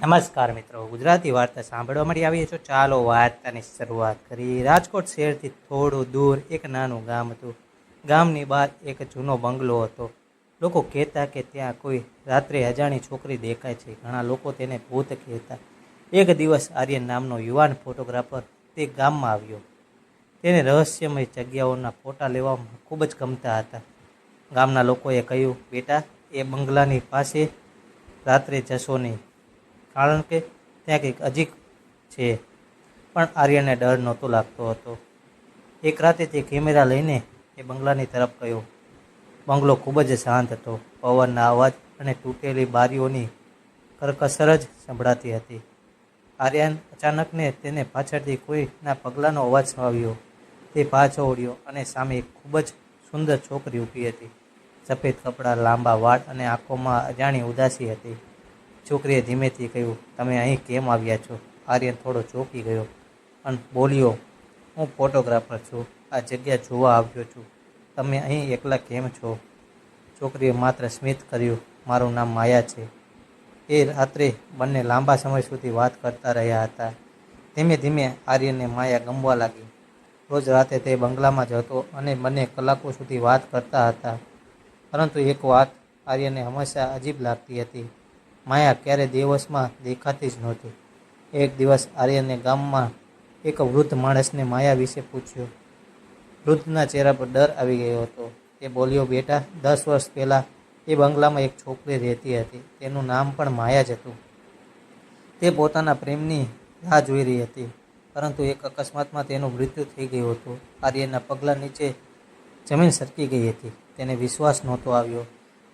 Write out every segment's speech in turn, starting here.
નમસ્કાર મિત્રો, ગુજરાતી વાર્તા સાંભળવા મળી આવીએ છો. ચાલો વાર્તાની શરૂઆત કરી. રાજકોટ શહેરથી થોડું દૂર એક નાનું ગામ હતું. ગામની બહાર એક જૂનો બંગલો હતો. લોકો કહેતા કે ત્યાં કોઈ રાત્રે અજાણી છોકરી દેખાય છે. ઘણા લોકો તેને ભૂત કહેતા. એક દિવસ આર્યન નામનો યુવાન ફોટોગ્રાફર તે ગામમાં આવ્યો. તેને રહસ્યમય જગ્યાઓના ફોટા લેવામાં ખૂબ જ ગમતા હતા. ગામના લોકોએ કહ્યું, બેટા, એ બંગલાની પાસે રાત્રે જશો નહીં, કારણ કે ત્યાં કંઈક અજીબ છે. પણ આર્યને ડર નહોતો લાગતો હતો. એક રાતે તે કેમેરા લઈને એ બંગલાની તરફ ગયો. બંગલો ખૂબ જ શાંત હતો. પવનના અવાજ અને તૂટેલી બારીઓની કરકસર જ સંભળાતી હતી. આર્યન અચાનકને તેને પાછળથી કોઈના પગલાંનો અવાજ આવ્યો. તે પાછો વળ્યો અને સામે એક ખૂબ જ સુંદર છોકરી ઊભી હતી. સફેદ કપડાં, લાંબા વાળ અને આંખોમાં અજાણી ઉદાસી હતી. છોકરીએ ધીમેથી કહ્યું, તમે અહીં કેમ આવ્યા છો? આર્યન થોડો ચોંકી ગયો અને બોલ્યો, હું ફોટોગ્રાફર છું. આ જગ્યા જોવા આવ્યો છું. તમે અહીં એકલા કેમ છો? છોકરીએ માત્ર સ્મિત કર્યું, મારું નામ માયા છે. એ રાત્રે બંને લાંબા સમય સુધી વાત કરતા રહ્યા હતા. ધીમે ધીમે આર્યનને માયા ગમવા લાગી. રોજ રાતે તે બંગલામાં જ હતો અને બંને કલાકો સુધી વાત કરતા હતા. પરંતુ એક વાત આર્યનને હંમેશા અજીબ લાગતી હતી. માયા ક્યારે દિવસમાં દેખાતી જ નહોતી. એક દિવસ આર્યને ગામમાં એક વૃદ્ધ માણસને માયા વિશે પૂછ્યું. વૃદ્ધના ચહેરા પર ડર આવી ગયો હતો. તે બોલ્યો, બેટા, 10 વર્ષ પહેલાં એ બંગલામાં એક છોકરી રહેતી હતી. તેનું નામ પણ માયા જ હતું. તે પોતાના પ્રેમની રાહ જોઈ રહી હતી, પરંતુ એક અકસ્માતમાં તેનું મૃત્યુ થઈ ગયું હતું. આર્યનના પગલાં નીચે જમીન સરકી ગઈ હતી. તેને વિશ્વાસ નહોતો આવ્યો.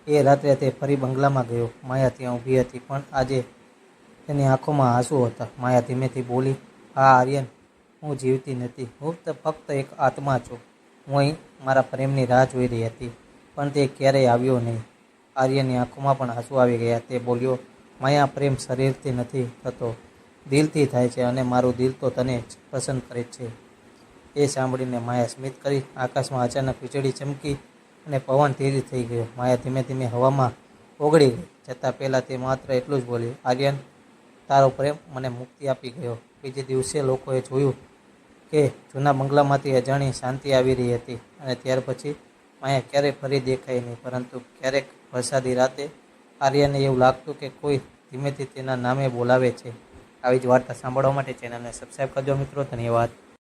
એ રાત્રે તે ફરી બંગલામાં ગયો. માયા ત્યાં ઊભી હતી, પણ આજે તેની આંખોમાં આંસુ હતા. માયા ધીમેથી બોલી, હા આર્યન, હું જીવતી નથી. હું ફક્ત એક આત્મા છું. હું અહીં મારા પ્રેમની રાહ જોઈ રહી હતી, પણ તે ક્યારેય આવ્યો નહીં. આર્યનની આંખોમાં પણ આંસુ આવી ગયા. તે બોલ્યો, માયા, પ્રેમ શરીરથી નથી થતો, દિલથી થાય છે, અને મારું દિલ તો તને જ પસંદ કરે છે. એ સાંભળીને માયા સ્મિત કરી. આકાશમાં અચાનક વીજળી ચમકી અને પવન ધીરે થઈ ગયો. માયા ધીમે ધીમે હવામાં ઓગળી ગઈ. જતાં પહેલાં તે માત્ર એટલું જ બોલ્યું, આર્યન, તારો પ્રેમ મને મુક્તિ આપી ગયો. બીજે દિવસે લોકોએ જોયું કે જૂના બંગલામાંથી અજાણી શાંતિ આવી રહી હતી. અને ત્યાર પછી માયા ક્યારેય ફરી દેખાઈ નહીં. પરંતુ ક્યારેક વરસાદી રાતે આર્યનને એવું લાગતું કે કોઈ ધીમેથી તેના નામે બોલાવે છે. આવી જ વાર્તા સાંભળવા માટે ચેનલને સબસ્ક્રાઈબ કરજો મિત્રો. ધન્યવાદ.